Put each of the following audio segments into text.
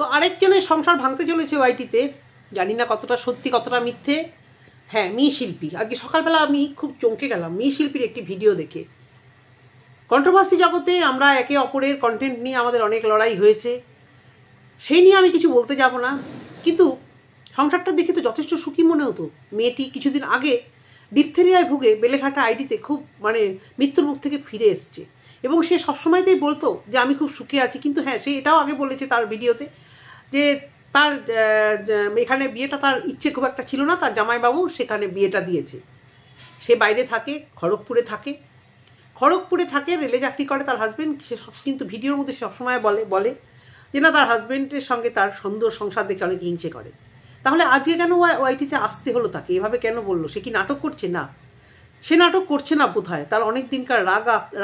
তো আরেকজনের সংসার ভাঙতে চলেছে ওয়াইটিতে, জানি না কতটা সত্যি কতটা মিথ্যে। হ্যাঁ, মেয়ে শিল্পী। আজকে সকালবেলা আমি খুব চমকে গেলাম মেয়ে শিল্পীর একটি ভিডিও দেখে। কন্ট্রোভার্সি জগতে আমরা একে অপরের কন্টেন্ট নিয়ে আমাদের অনেক লড়াই হয়েছে, সেই নিয়ে আমি কিছু বলতে যাব না, কিন্তু সংসারটা দেখে তো যথেষ্ট সুখী মনে হতো। মেয়েটি কিছুদিন আগে ডিপথেরিয়ায় ভুগে বেলেঘাটা আইডিতে খুব মৃত্যুর মুখ থেকে ফিরে এসছে, এবং সে সবসময়তেই বলতো যে আমি খুব সুখে আছি। কিন্তু হ্যাঁ, সে এটাও আগে বলেছে তার ভিডিওতে যে তার এখানে বিয়েটা তার ইচ্ছে খুব একটা ছিল না, তার জামাইবাবু সেখানে বিয়েটা দিয়েছে। সে বাইরে থাকে, খড়গপুরে থাকে, রেলে চাকরি করে তার হাজব্যান্ড। সে কিন্তু ভিডিওর মধ্যে সবসময় বলে যে না, তার হাজব্যান্ডের সঙ্গে তার সুন্দর সংসার দেখে অনেক হিংসে করে। তাহলে আজকে কেন ওয়াইটিতে আসতে হলো তাকে? এভাবে কেন বললো? সে কি নাটক করছে? না, সে নাটক করছে না বোধহয়। তার অনেক দিনকার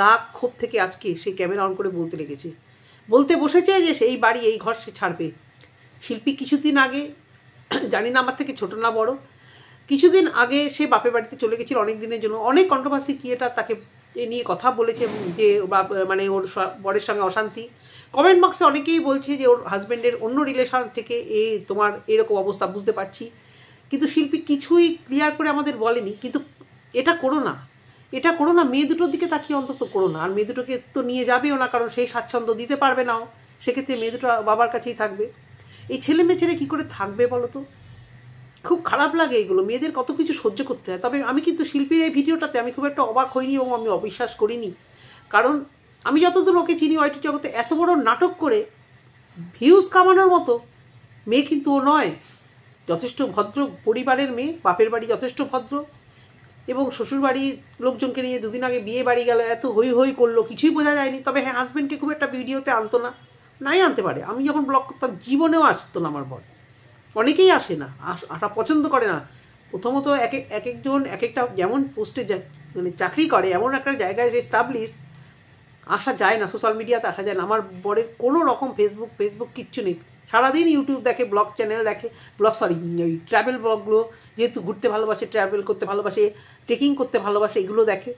রাগ ক্ষোভ থেকে আজকে সে ক্যামেরা অন করে বলতে লেগেছে, বলতে বসেছে যে এই বাড়ি এই ঘর সে ছাড়বে। শিল্পী কিছুদিন আগে, জানি না আমার থেকে ছোট না বড়, কিছুদিন আগে সে বাপের বাড়িতে চলে গেছিল অনেক দিনের জন্য। অনেক কন্ট্রোভার্সি ক্রিয়েটার তাকে এ নিয়ে কথা বলেছে যে ওর বরের সঙ্গে অশান্তি। কমেন্ট বক্সে অনেকেই বলছে যে ওর হাজব্যান্ডের অন্য রিলেশন থেকে তোমার এরকম অবস্থা, বুঝতে পারছি। কিন্তু শিল্পী কিছুই ক্লিয়ার করে আমাদের বলেনি। কিন্তু এটা করো না, মেয়ে দুটোর দিকে তাকিয়ে অন্তত করো না। আর মেয়ে দুটোকে তো নিয়ে যাবেও না, কারণ সেই স্বাচ্ছন্দ্য দিতে পারবে নাও, সেক্ষেত্রে মেয়ে দুটো বাবার কাছেই থাকবে। এই ছেলে মেয়ে ছেলে কী করে থাকবে বলো তো? খুব খারাপ লাগে এগুলো, মেয়েদের কত কিছু সহ্য করতে হয়। তবে আমি কিন্তু শিল্পীর এই ভিডিওটাতে আমি খুব একটা অবাক হইনি এবং আমি অবিশ্বাস করিনি, কারণ আমি যতদূর ওকে চিনি ওয়াইটি জগতে এত বড় নাটক করে ভিউজ কামানোর মতো মেয়ে কিন্তু ও নয়। যথেষ্ট ভদ্র পরিবারের মেয়ে, বাপের বাড়ি যথেষ্ট ভদ্র, এবং শ্বশুরবাড়ির লোকজনকে নিয়ে দুদিন আগে বিয়ে বাড়ি গেল, এত হই হই করলো, কিছুই বোঝা যায়নি। তবে হ্যাঁ, হাজব্যান্ডকে খুব একটা ভিডিওতে আনতো না, নাই আনতে পারে। আমি যখন ব্লগ করতাম জীবনেও আসতো না আমার বর, অনেকেই আসে না, আসা পছন্দ করে না। প্রথমত একজন এক একটা যেমন পোস্টে চাকরি করে, এমন একটা জায়গায় যে এস্টাবলিশ, আসা যায় না, সোশ্যাল মিডিয়াতে আসা যায় না। আমার বরের কোনো রকম ফেসবুক কিচ্ছু নেই, সারাদিন ইউটিউব দেখে, ব্লগ চ্যানেল দেখে, ওই ট্রাভেল ব্লগগুলো, যেহেতু ঘুরতে ভালোবাসে, ট্রাভেল করতে ভালোবাসে, ট্রেকিং করতে ভালোবাসে, এগুলো দেখে,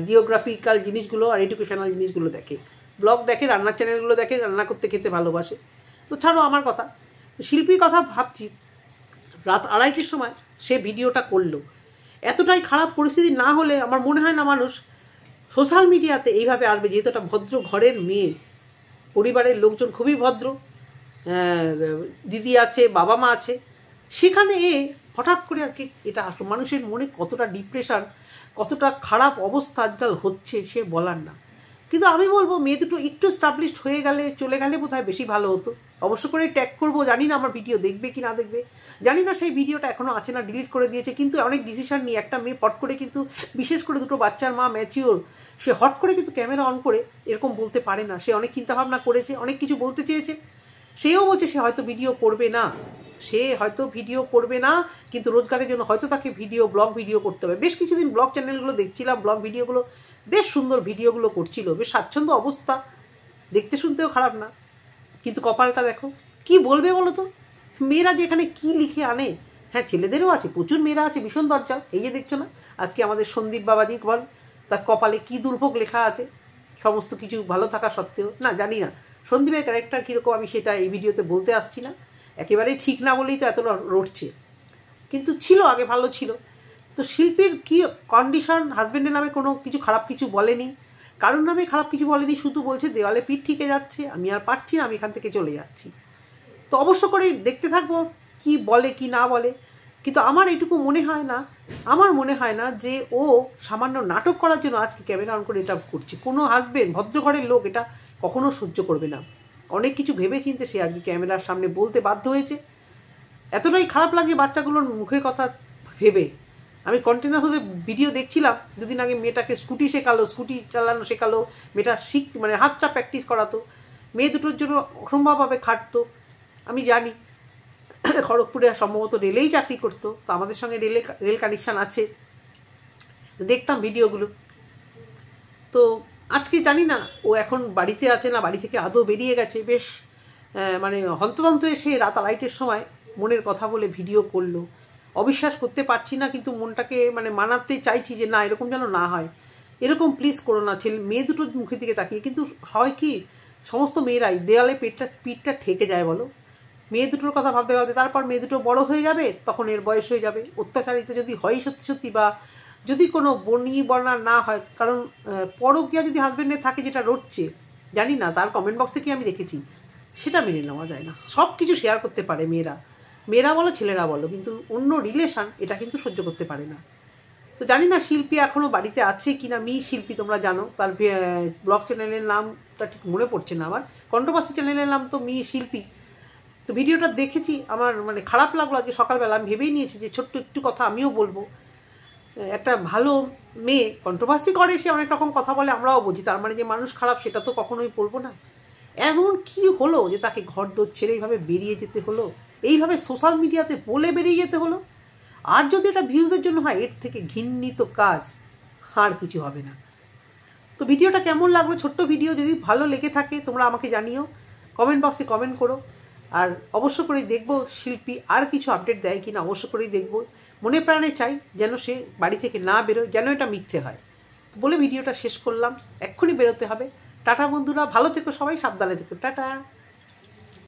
জিওগ্রাফিক্যাল জিনিসগুলো আর এডুকেশনাল জিনিসগুলো দেখে, ব্লগ দেখে, রান্নার চ্যানেলগুলো দেখে, রান্না করতে খেতে ভালোবাসে। তো ছাড়ো আমার কথা, শিল্পীর কথা ভাবছি। রাত 2:30টার সময় সে ভিডিওটা করলো। এতটাই খারাপ পরিস্থিতি না হলে আমার মনে হয় না মানুষ সোশ্যাল মিডিয়াতে এইভাবে আসবে, যেহেতু একটা ভদ্র ঘরের মেয়ে, পরিবারের লোকজন খুবই ভদ্র, দিদি আছে, বাবা মা আছে, সেখানে হঠাৎ করে আর কি এটা আসলো। মানুষের মনে কতটা ডিপ্রেশন, কতটা খারাপ অবস্থা আজকাল হচ্ছে সে বলার না। কিন্তু আমি বলবো মেয়ে দুটো একটু এস্টাবলিশড হয়ে গেলে, চলে গেলে বোধহয় বেশি ভালো হতো। অবশ্য করে ট্যাগ করবো, জানি না আমার ভিডিও দেখবে কি না দেখবে, জানি না সেই ভিডিওটা এখনও আছে না, ডিলিট করে দিয়েছে। কিন্তু অনেক ডিসিশন নিয়ে একটা মেয়ে হট করে, কিন্তু বিশেষ করে দুটো বাচ্চার মা, ম্যাচিওর, সে হট করে কিন্তু ক্যামেরা অন করে এরকম বলতে পারে না। সে অনেক চিন্তাভাবনা করেছে, অনেক কিছু বলতে চেয়েছে। সেও বলছে সে হয়তো ভিডিও করবে না, কিন্তু রোজগারের জন্য হয়তো তাকে ব্লগ ভিডিও করতে হবে। বেশ কিছুদিন ব্লগ চ্যানেলগুলো দেখছিলাম, ব্লগ ভিডিওগুলো বেশ সুন্দর ভিডিওগুলো করছিল, বেশ স্বাচ্ছন্দ্য অবস্থা, দেখতে শুনতেও খারাপ না। কিন্তু কপালটা দেখো, কি বলবে বলো তো? মেয়েরা যে এখানে কী লিখে আনে। হ্যাঁ, ছেলেদেরও আছে, প্রচুর মেয়েরা আছে ভীষণ দরজাল। এই যে দেখছো না, আজকে আমাদের সন্দীপ বাবাজি বল, তার কপালে কী দুর্ভোগ লেখা আছে, সমস্ত কিছু ভালো থাকা সত্ত্বেও। না, জানি না সন্দীপের ক্যারেক্টার কীরকম, আমি সেটা এই ভিডিওতে বলতে আসছি না, একেবারেই ঠিক না বলেই তো এতটা রটছে। কিন্তু ছিল, আগে ভালো ছিল। তো শিল্পীর কী কন্ডিশন, হাজব্যান্ডের নামে কোনো কিছু খারাপ কিছু বলেনি, কারোর নামে খারাপ কিছু বলেনি, শুধু বলছে দেওয়ালে পিঠ ঠিকে যাচ্ছে, আমি আর পারছি না, আমি এখান থেকে চলে যাচ্ছি। তো অবশ্য করেই দেখতে থাকবো কি বলে কি না বলে। কিন্তু আমার এইটুকু মনে হয় না যে ও সামান্য নাটক করার জন্য আজকে ক্যামেরা অন করে এটা করছে। কোনো হাজবেন্ড, ভদ্রঘরের লোক এটা কখনো সহ্য করবে না। অনেক কিছু ভেবে চিনতে সে আজকে ক্যামেরার সামনে বলতে বাধ্য হয়েছে। এতটাই খারাপ লাগে বাচ্চাগুলোর মুখের কথা ভেবে। আমি কন্টিনিউয়াস হতে ভিডিও দেখছিলাম, দুদিন আগে মেয়েটাকে স্কুটি চালানো শেখালো, মেয়েটা হাতটা প্র্যাকটিস করাতো, মেয়ে দুটোর জন্য অসম্ভবভাবে খাটতো। আমি জানি খড়গপুরে সম্ভবত রেলেই চাকরি করতো, তো আমাদের সঙ্গে রেল কানেকশান আছে, দেখতাম ভিডিওগুলো। তো আজকে জানি না ও এখন বাড়িতে আছে না বাড়ি থেকে আদৌ বেরিয়ে গেছে। বেশ হন্তদন্ত এসে রাত 2:30টার সময় মনের কথা বলে ভিডিও করলো। অবিশ্বাস করতে পারছি না, কিন্তু মনটাকে মানাতে চাইছি যে না, এরকম যেন না হয়, এরকম প্লিজ করো না। মেয়ে দুটোর মুখের দিকে তাকিয়ে। কিন্তু হয় কি, সমস্ত মেয়েরাই দেওয়ালে পিঠটা ঠেকে যায় বলো। মেয়ে দুটোর কথা ভাবতে ভাবতে তারপর মেয়ে দুটো বড় হয়ে যাবে, তখন এর বয়স হয়ে যাবে। অত্যাচারিত যদি হয় সত্যি সত্যি, বা যদি কোনো বর্ণনা না হয়, কারণ পরকীয়া যদি হাজব্যান্ডের থাকে যেটা রটছে, জানি না, তার কমেন্ট বক্স থেকে আমি দেখেছি, সেটা মেনে নেওয়া যায় না। সব কিছু শেয়ার করতে পারে মেয়েরা বলো ছেলেরা বলো, কিন্তু অন্য রিলেশান এটা কিন্তু সহ্য করতে পারে না। তো জানি না শিল্পী এখনও বাড়িতে আছে কি না। শিল্পী তোমরা জানো, তার ব্লগ চ্যানেলের নামটা ঠিক মনে পড়ছে না আমার, কন্ট্রোভার্সি চ্যানেলের নাম তো শিল্পী। তো ভিডিওটা দেখেছি, আমার মানে খারাপ লাগলো। আজকে সকালবেলা আমি ভেবেই নিয়েছি যে ছোট্ট একটু কথা আমিও বলবো। একটা ভালো মেয়ে কন্ট্রোভার্সি করে, সে অনেক রকম কথা বলে, আমরাও বুঝি, তার মানে যে মানুষ খারাপ সেটা তো কখনোই বলবো না। এমন কি হলো যে তাকে ঘর দোর ছেড়ে এইভাবে বেরিয়ে যেতে হলো, এইভাবে সোশ্যাল মিডিয়াতে বলে বেরিয়ে যেতে হলো? আর যদি এটা ভিউজের জন্য হয়, এর থেকে ঘৃণিত কাজ আর কিছু হবে না। তো ভিডিওটা কেমন লাগলো, ছোট্ট ভিডিও, যদি ভালো লেগে থাকে তোমরা আমাকে জানিও, কমেন্ট বক্সে কমেন্ট করো। আর অবশ্য করেই দেখবো শিল্পী আর কিছু আপডেট দেয় কিনা, অবশ্য করেই দেখবো। মনে প্রাণে চাই যেন সে বাড়ি থেকে না বেরোয়, যেন এটা মিথ্যে হয় বলে ভিডিওটা শেষ করলাম। এক্ষুনি বেরোতে হবে। টাটা বন্ধুরা, ভালো থেকো সবাই, সাবধানে থেকো, টাটা।